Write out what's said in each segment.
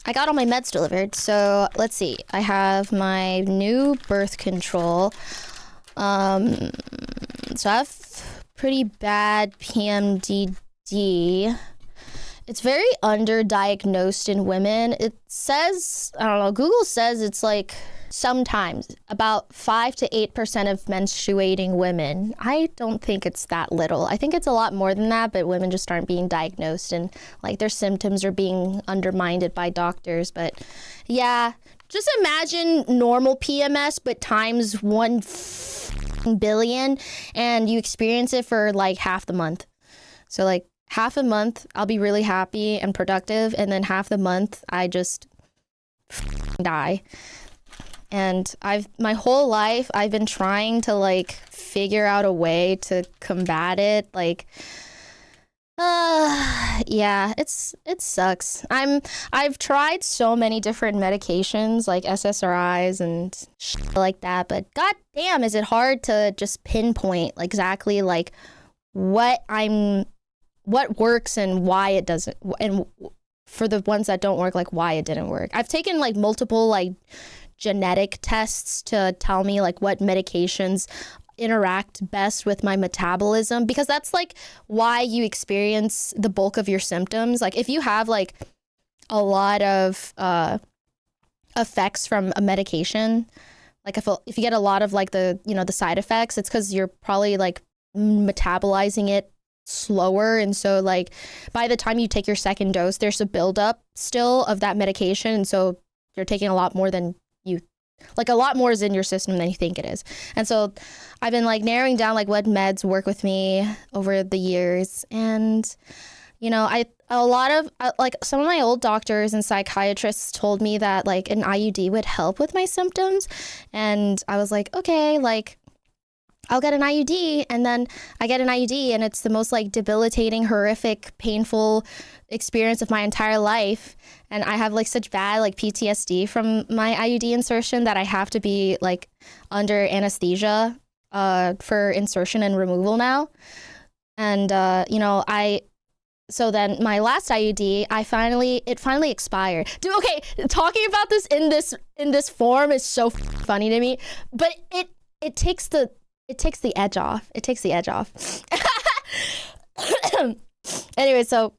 I got all my meds delivered. So let's see. I have my new birth control. So I have pretty bad PMDD. It's very underdiagnosed in women. It says, I don't know, Google says it's like sometimes about 5 to 8% of menstruating women. I don't think it's that little. I think it's a lot more than that, but women just aren't being diagnosed and like their symptoms are being undermined by doctors. But yeah, just imagine normal PMS, but times 1 billion, and you experience it for like half the month. So like half a month, I'll be really happy and productive, and then half the month, I just die. And my whole life, I've been trying to like figure out a way to combat it. Like, yeah, it sucks. I've tried so many different medications like SSRIs and shit like that, but goddamn, is it hard to just pinpoint exactly like what works and why it doesn't, and for the ones that don't work, like why it didn't work. I've taken like multiple like genetic tests to tell me like what medications interact best with my metabolism, because that's like why you experience the bulk of your symptoms. Like if you have like a lot of effects from a medication, like if you get a lot of like the side effects, it's because you're probably like metabolizing it slower, and so like by the time you take your second dose, there's a buildup still of that medication, and so you're taking a lot more than a lot more is in your system than you think it is. And so I've been like narrowing down like what meds work with me over the years. And, a lot of like some of my old doctors and psychiatrists told me that like an IUD would help with my symptoms. And I was like, okay, like I'll get an IUD, and then I get an IUD and it's the most like debilitating, horrific, painful experience of my entire life. And I have like such bad like PTSD from my IUD insertion that I have to be like under anesthesia for insertion and removal now. And so then my last IUD, it finally expired. Dude, okay, talking about this in this form is so funny to me, but it takes the edge off. It takes the edge off. Anyway, so,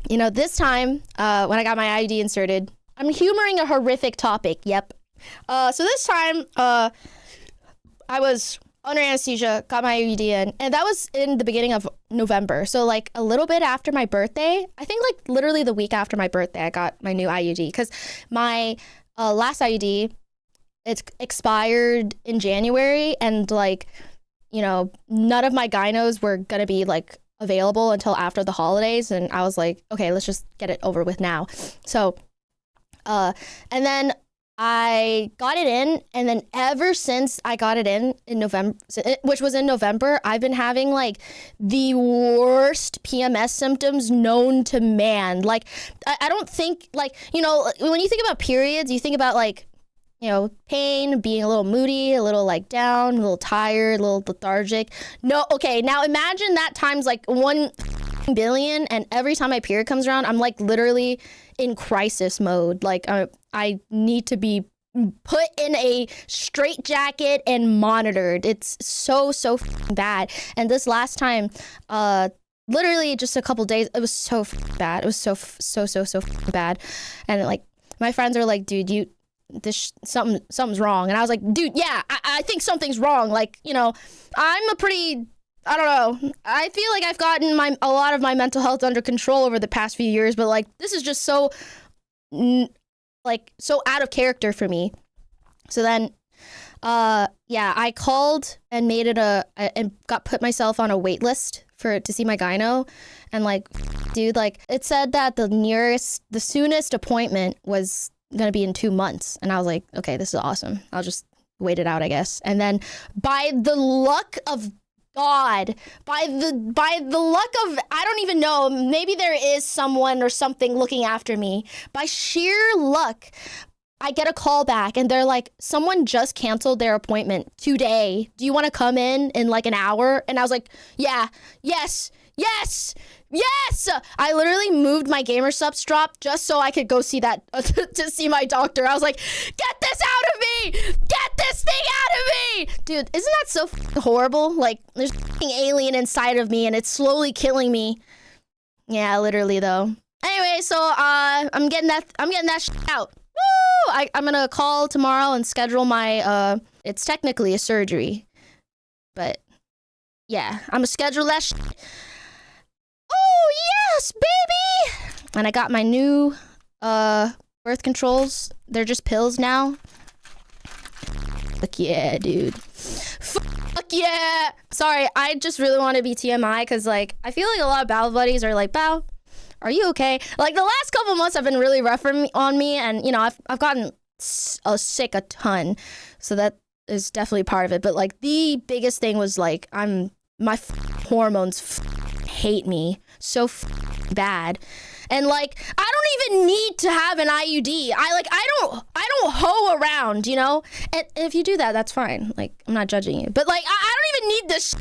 this time, when I got my IUD inserted, I'm humoring a horrific topic. Yep. So this time, I was under anesthesia, got my IUD in, and that was in the beginning of November. So like a little bit after my birthday, I think like literally the week after my birthday, I got my new IUD, because my last IUD, it's expired in January, and like, none of my gynos were gonna be like available until after the holidays, and I was like, okay, let's just get it over with now. So and then I got it in, and then ever since I got it in November, which was in November, I've been having like the worst PMS symptoms known to man. Like I don't think like, when you think about periods, you think about like, pain, being a little moody, a little like down, a little tired, a little lethargic. No, okay, now imagine that times like 1 billion, and every time my period comes around, I'm like literally in crisis mode. Like I need to be put in a straitjacket and monitored. It's so bad. And this last time, literally just a couple days, it was so bad. It was so bad. And like my friends are like, dude, something's wrong. And I was like, dude, yeah, I think something's wrong. Like, I'm a pretty, I don't know, I feel like I've gotten a lot of my mental health under control over the past few years, but like this is just so out of character for me. So then I called and made it and put myself on a wait list to see my gyno. And like, dude, like it said that the soonest appointment was gonna be in 2 months, and I was like, okay, this is awesome, I'll just wait it out, I guess. And then by the luck of God, by the luck of, I don't even know, maybe there is someone or something looking after me, by sheer luck, I get a call back, and they're like, someone just canceled their appointment today, do you want to come in like an hour? And I was like, yeah, yes, Yes! I literally moved my gamer subs drop just so I could go see that, to see my doctor. I was like, get this out of me! Get this thing out of me! Dude, isn't that so horrible? Like, there's an alien inside of me and it's slowly killing me. Yeah, literally though. Anyway, so, I'm getting that shit out. Woo! I'm gonna call tomorrow and schedule my, it's technically a surgery. But, yeah, I'm gonna schedule that shit. Oh, yes, baby! And I got my new birth controls. They're just pills now. Fuck yeah, dude. Fuck yeah! Sorry, I just really want to be TMI because, like, I feel like a lot of Bow buddies are like, Bow, are you okay? Like, the last couple months have been really rough on me, and, you know, I've gotten sick a ton. So that is definitely part of it. But, like, the biggest thing was, like, my hormones hate me so bad, and like I don't even need to have an IUD. I don't hoe around, you know. And if you do that, that's fine. Like, I'm not judging you, but like I don't even need this.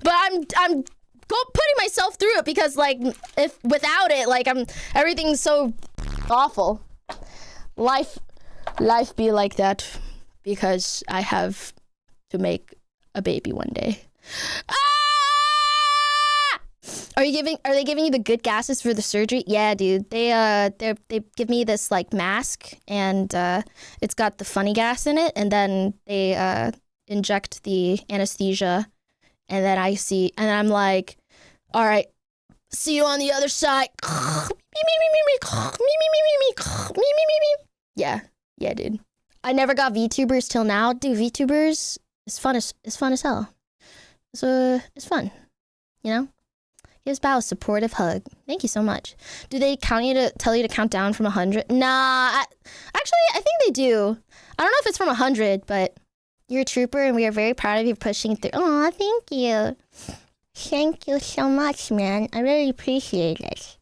But I'm putting myself through it because like if without it, like everything's so awful. Life be like that because I have to make a baby one day. Are they giving you the good gases for the surgery? Yeah, dude. They give me this like mask and it's got the funny gas in it, and then they inject the anesthesia, and then I'm like, all right, see you on the other side. Yeah, dude. I never got VTubers till now. Dude, VTubers is fun as hell. So it's fun, you know? Gives Bao a supportive hug. Thank you so much. Do they tell you to count down from 100? Nah, actually, I think they do. I don't know if it's from 100, but you're a trooper and we are very proud of you pushing through. Oh, thank you. Thank you so much, man. I really appreciate it.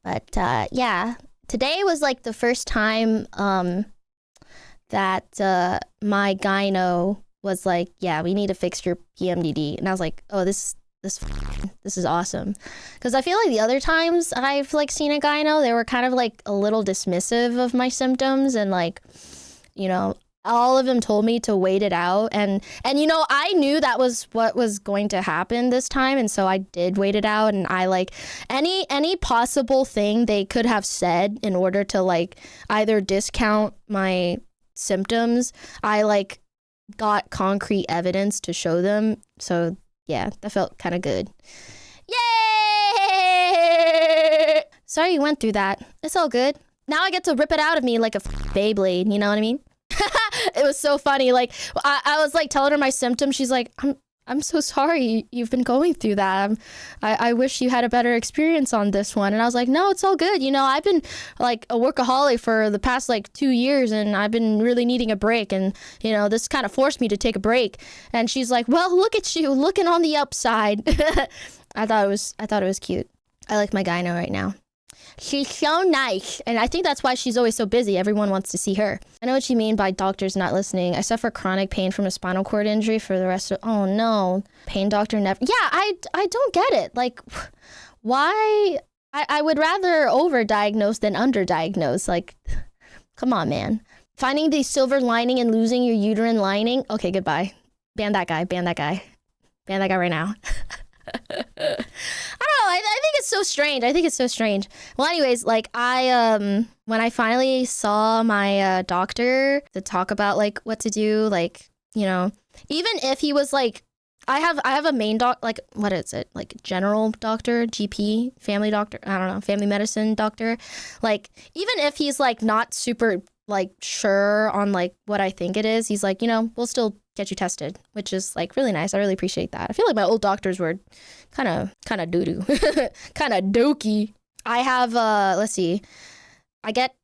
But yeah, today was like the first time that my gyno was like, yeah, we need to fix your PMDD. And I was like, oh, this is awesome, because I feel like the other times I've like seen a gyno, they were kind of like a little dismissive of my symptoms, and like, you know, all of them told me to wait it out, and you know, I knew that was what was going to happen this time, and so I did wait it out, and I like any possible thing they could have said in order to like either discount my symptoms, I like got concrete evidence to show them. So yeah, that felt kind of good. Yay! Sorry you went through that. It's all good. Now I get to rip it out of me like a Beyblade, you know what I mean? It was so funny. Like, I was like telling her my symptoms. She's like, I'm so sorry you've been going through that. I wish you had a better experience on this one. And I was like, no, it's all good. You know, I've been like a workaholic for the past like 2 years, and I've been really needing a break. And, you know, this kind of forced me to take a break. And she's like, well, look at you looking on the upside. I thought it was cute. I like my gyno right now. She's so nice, and I think that's why she's always so busy. Everyone wants to see her. I know what you mean by doctors not listening. I suffer chronic pain from a spinal cord injury for the rest of... Oh, no. Pain doctor never... Yeah, I don't get it. Like, why... I would rather overdiagnose than underdiagnose. Like, come on, man. Finding the silver lining and losing your uterine lining? Okay, goodbye. Ban that guy. Ban that guy. Ban that guy right now. I don't know. I think it's so strange. Well, anyways, like when I finally saw my doctor to talk about like what to do, like, you know, even if he was like, I have a main doc, like, what is it? Like general doctor, GP, family doctor, I don't know, family medicine doctor. Like, even if he's like not super like sure on like what I think it is, he's like, you know, we'll still get you tested, which is like really nice. I really appreciate that. I feel like my old doctors were kind of doo-doo, kind of dokey. I have, let's see, I get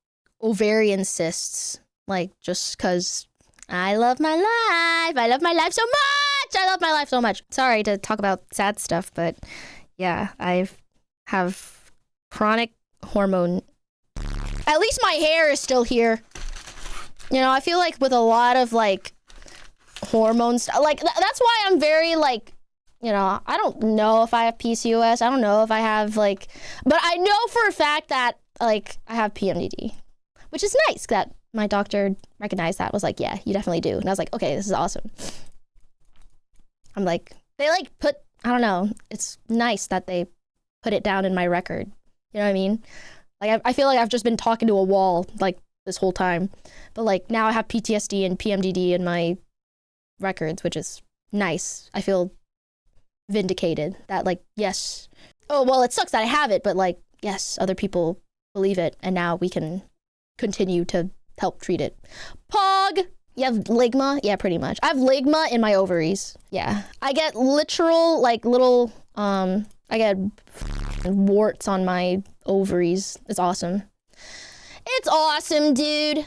ovarian cysts, like just because I love my life. I love my life so much. Sorry to talk about sad stuff, but yeah, I have chronic hormone. At least my hair is still here. You know, I feel like with a lot of like hormones, like that's why I'm very like you know, I don't know if I have PCOS. I don't know if I have like, but I know for a fact that like I have PMDD, which is nice that my doctor recognized that, was like, yeah, you definitely do. And I was like, okay, this is awesome. I'm like, they like put, I don't know, it's nice that they put it down in my record. You know what I mean? Like, I feel like I've just been talking to a wall like this whole time. But like now I have PTSD and PMDD in my records, which is nice. I feel vindicated that like, yes. Oh, well, it sucks that I have it, but like, yes, other people believe it. And now we can continue to help treat it. Pog! You have ligma? Yeah, pretty much. I have ligma in my ovaries. Yeah. I get literal, like, little, I get warts on my ovaries. It's awesome. It's awesome, dude.